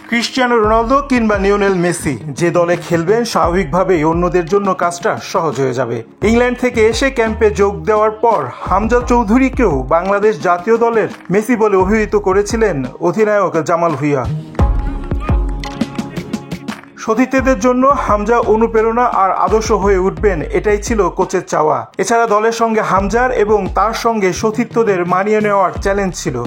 Cristiano Ronaldo কিংবা Lionel Messi যে দলে খেলবেন স্বাভাবিকভাবেই অন্যদের জন্য কাজটা সহজ হয়ে যাবে। ইংল্যান্ড থেকে এসে ক্যাম্পে যোগ দেওয়ার পর হামজা চৌধুরীকেও বাংলাদেশ জাতীয় দলের মেসি বলে অভিহিত করেছিলেন অধিনায়ক জামাল ভুঁইয়া। সতীর্থদের জন্য হামজা অনুপ্রেরণা আর আদর্শ হয়ে উঠবেন, এটাই ছিল কোচের চাওয়া। এছাড়া দলের সঙ্গে হামজার এবং তার সঙ্গে সতীর্থদের মানিয়ে নেওয়ার চ্যালেঞ্জ ছিল।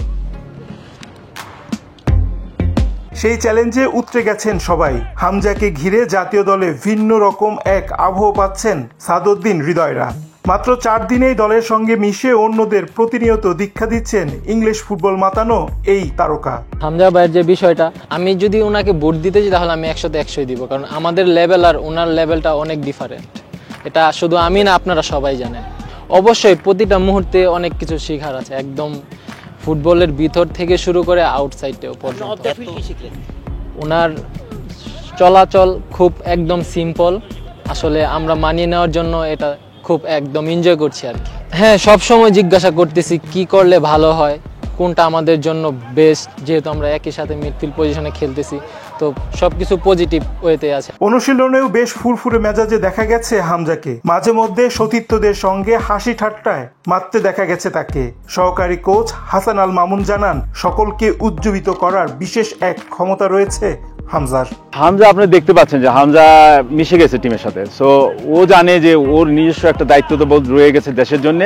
সেই চ্যালেঞ্জে উতরে গেছেন সবাই। হামজাকে ঘিরে জাতীয় দলে ভিন্ন রকম এক আবহ পাচ্ছেন সাদউদ্দিন হৃদয়রা। মাত্র 4 দিনেই দলের সঙ্গে মিশে অন্যদের প্রতিনিয়ত দীক্ষা দিচ্ছেন ইংলিশ ফুটবল মাতানো এই তারকা। হামজা ভাইয়ের যে বিষয়টা, আমি যদি ওনাকে ভোট দিতে যাই তাহলে আমি 100-তে 100 দিব, কারণ আমাদের লেভেল আর ওনার লেভেলটা অনেক ডিফারেন্ট। এটা শুধু আমি না, আপনারা সবাই জানেন। অবশ্যই প্রতিটা মুহূর্তে অনেক কিছু শেখার আছে, একদম ফুটবলের ভিতর থেকে শুরু করে আউটসাইডেও পর্যন্ত। ওনার চলাচল খুব একদম সিম্পল, আসলে আমরা মানিয়ে নেওয়ার জন্য এটা খুব একদম এনজয় করছি আর কি। হ্যাঁ, সবসময় জিজ্ঞাসা করতেছি কি করলে ভালো হয়, কোনটা আমাদের জন্য বেস্ট, যেহেতু আমরা একই সাথে মিডফিল্ড পজিশনে খেলতেছি, তো সবকিছু পজিটিভ ওয়েতে আছে। অনুশীলনেও বেশ ফুরফুরে মেজাজে দেখা গেছে হামজাকে। মাঝে মধ্যে সতীর্থদের সঙ্গে হাসি ঠাট্টায় মারতে দেখা গেছে তাকে। সহকারী কোচ হাসান আল মামুন জানান, সকলকে উজ্জীবিত করার বিশেষ এক ক্ষমতা রয়েছে হামজা। আপনি দেখতে পাচ্ছেন যে হামজা মিশে গেছে টিমের সাথে। সো ও জানে যে ওর নিজস্ব একটা দায়িত্ববোধ রয়ে গেছে দেশের জন্য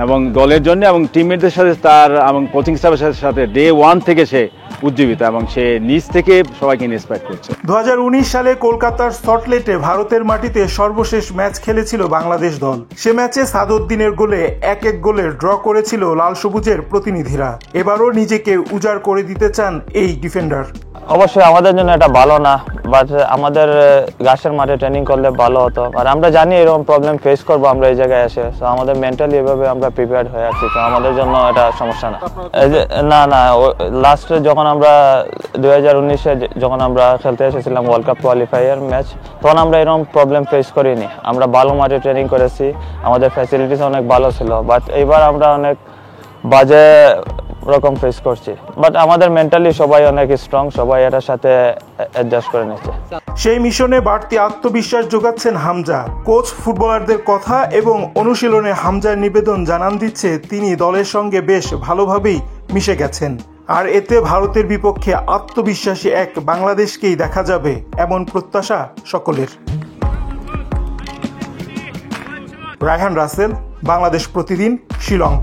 এবং দলের জন্য, এবং টিমমেটদের সাথে তার এবং কোচিং স্টাফের সাথে ডে 1 থেকে সে উজ্জীবিত এবং সে নিজ থেকে সবাইকে ইন্সপায়ার করছে। 2019 সালে কলকাতার সল্টলেটে ভারতের মাটিতে সর্বশেষ ম্যাচ খেলেছিল বাংলাদেশ দল। সে ম্যাচে সাদউদ্দিনের গোলে 1-1 গোলে ড্র করেছিল লাল সবুজের প্রতিনিধিরা। এবারও নিজেকে উজাড় করে দিতে চান এই ডিফেন্ডার। অবশ্যই আমাদের জন্য এটা ভালো না, বাট আমাদের ঘাসের মাঠে ট্রেনিং করলে ভালো হতো। আর আমরা জানি এরকম প্রবলেম ফেস করবো আমরা এই জায়গায় এসে, তো আমাদের মেন্টালি এভাবে আমরা প্রিপেয়ার্ড হয়ে আছি, তো আমাদের জন্য এটা সমস্যা না। না, লাস্টে যখন আমরা 2019-এ যখন আমরা খেলতে এসেছিলাম ওয়ার্ল্ড কাপ কোয়ালিফায়ার ম্যাচ, তখন আমরা এরকম প্রবলেম ফেস করিনি। আমরা ভালো মাঠে ট্রেনিং করেছি, আমাদের ফ্যাসিলিটিস অনেক ভালো ছিল, বাট এইবার আমরা অনেক বাজে রকম ফেস করছি। বাট আমাদের মেন্টালি সবাই অনেক স্ট্রং, সবাই এটার সাথে অ্যাডজাস্ট করে নিচ্ছে। সেই মিশনে বাড়তি আত্মবিশ্বাস যোগাচ্ছেন হামজা। কোচ ফুটবলারদের কথা এবং অনুশীলনে হামজার নিবেদন জানান দিচ্ছে তিনি দলের সঙ্গে বেশ ভালোভাবেই মিশে গেছেন। আর এতে ভারতের বিপক্ষে আত্মবিশ্বাসী এক বাংলাদেশকেই দেখা যাবে, এমন প্রত্যাশা সকলের। রায়হান রাসেল, বাংলাদেশ প্রতিদিন, শিলং।